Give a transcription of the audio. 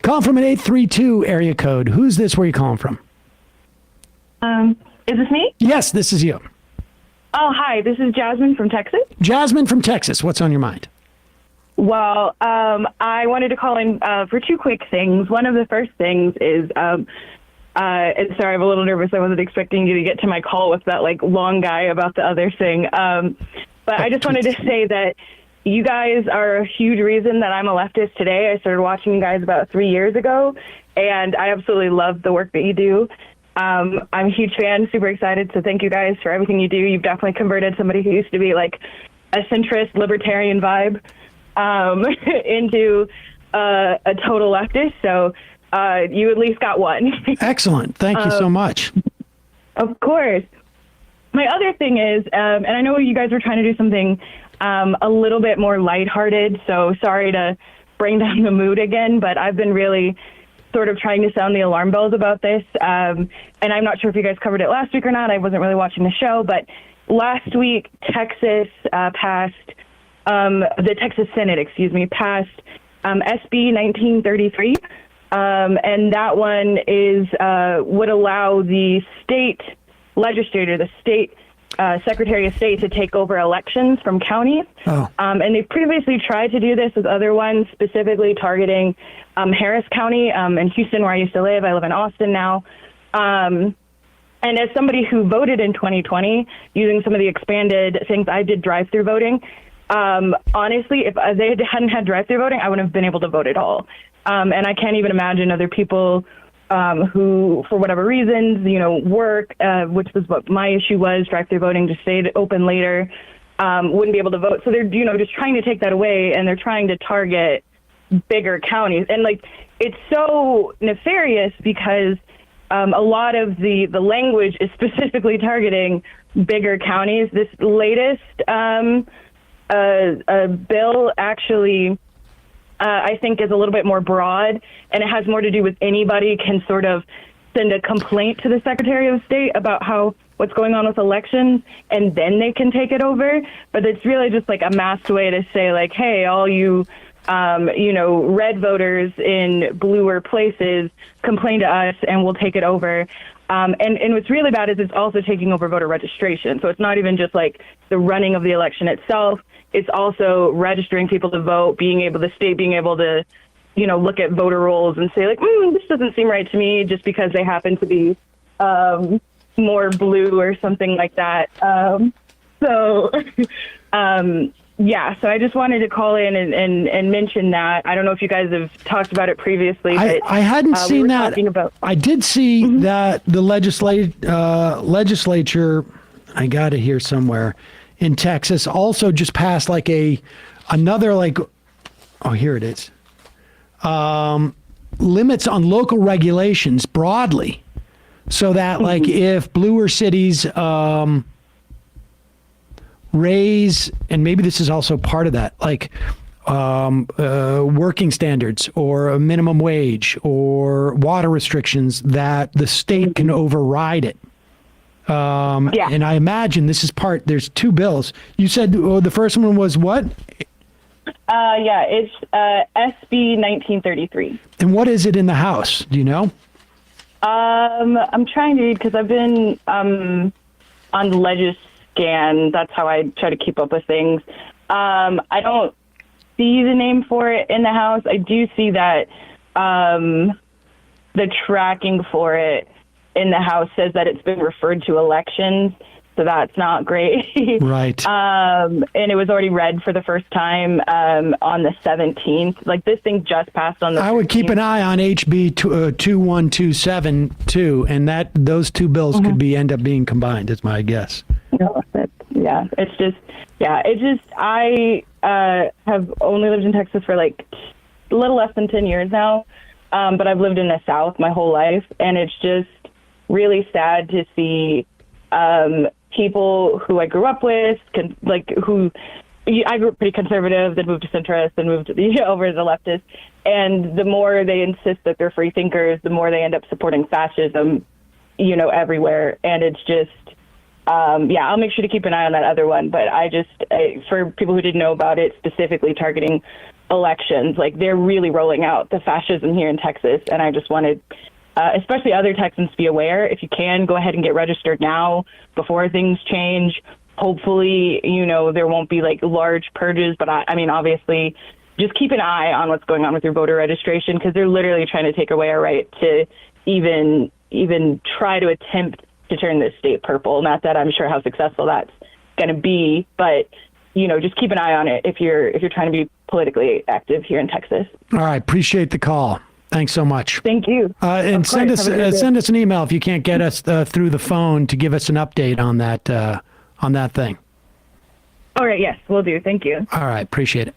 Calling from an 832 area code. Who's this? Where are you calling from? Is this me? Yes, this is you. Oh, hi. This is Jasmine from Texas. Jasmine from Texas. What's on your mind? Well, I wanted to call in for two quick things. One of the first things is, and sorry, I'm a little nervous. I wasn't expecting you to get to my call with that long guy about the other thing. But I just wanted to say that you guys are a huge reason that I'm a leftist today. I started watching you guys about 3 years ago, and I absolutely love the work that you do. I'm a huge fan, super excited. So thank you guys for everything you do. You've definitely converted somebody who used to be a centrist libertarian vibe into a total leftist. So you at least got one. Excellent. Thank you so much. Of course. My other thing is, and I know you guys were trying to do something a little bit more lighthearted, so sorry to bring down the mood again, but I've been really sort of trying to sound the alarm bells about this. And I'm not sure if you guys covered it last week or not. I wasn't really watching the show, but last week, Texas passed, the Texas Senate, passed SB 1933. And that one is would allow the state legislator, the state Secretary of State, to take over elections from counties. Oh. And they've previously tried to do this with other ones, specifically targeting Harris County in Houston, where I used to live. I live in Austin now. And as somebody who voted in 2020, using some of the expanded things, I did drive-through voting. Honestly, if they hadn't had drive-through voting, I wouldn't have been able to vote at all. And I can't even imagine other people who, for whatever reasons, work, which was what my issue was, drive-through voting, just stayed open later, wouldn't be able to vote. So they're, just trying to take that away, and they're trying to target bigger counties. And it's so nefarious because a lot of the language is specifically targeting bigger counties. This latest bill actually, I think, is a little bit more broad, and it has more to do with anybody can sort of send a complaint to the Secretary of State about what's going on with elections, and then they can take it over. But it's really just a masked way to say hey, all you, red voters in bluer places, complain to us and we'll take it over. And what's really bad is it's also taking over voter registration. So it's not even just the running of the election itself. It's also registering people to vote, being able to, look at voter rolls and say this doesn't seem right to me, just because they happen to be more blue or something like that. Yeah, so I just wanted to call in and mention that. I don't know if you guys have talked about it previously. But, I hadn't seen that. I did see that the legislature, I got it here somewhere, in Texas also just passed another oh, here it is. Limits on local regulations broadly, so that if bluer cities raise, and maybe this is also part of that, working standards or a minimum wage or water restrictions, that the state can override it. Yeah. And I imagine this is there's two bills. You said the first one was what? Yeah, it's SB 1933. And what is it in the House? Do you know? I'm trying to read because I've been on Legiscan. That's how I try to keep up with things. I don't see the name for it in the House. I do see that the tracking for it in the House says that it's been referred to elections, so that's not great. Right. And it was already read for the first time on the 17th. This thing just passed on the 13th. I would keep an eye on HB 2127 too, and those two bills could end up being combined, is my guess. No, I have only lived in Texas for a little less than 10 years now, but I've lived in the South my whole life, and it's just really sad to see people who I grew up with, I grew up pretty conservative, then moved to centrist, then moved over to the leftist, and the more they insist that they're free thinkers, the more they end up supporting fascism, everywhere, and it's just, I'll make sure to keep an eye on that other one, but for people who didn't know about it, specifically targeting elections. Like, they're really rolling out the fascism here in Texas. And I just wanted, especially other Texans, to be aware. If you can, go ahead and get registered now before things change. Hopefully, there won't be like large purges, but I mean, obviously, just keep an eye on what's going on with your voter registration, because they're literally trying to take away our right to even try to attempt to turn this state purple. Not that I'm sure how successful that's going to be, but just keep an eye on it if you're trying to be politically active here in Texas. All right, appreciate the call. Thanks so much. Thank you. And send us an email if you can't get us through the phone to give us an update on that thing. All right. Yes, we'll do. Thank you. All right, appreciate it.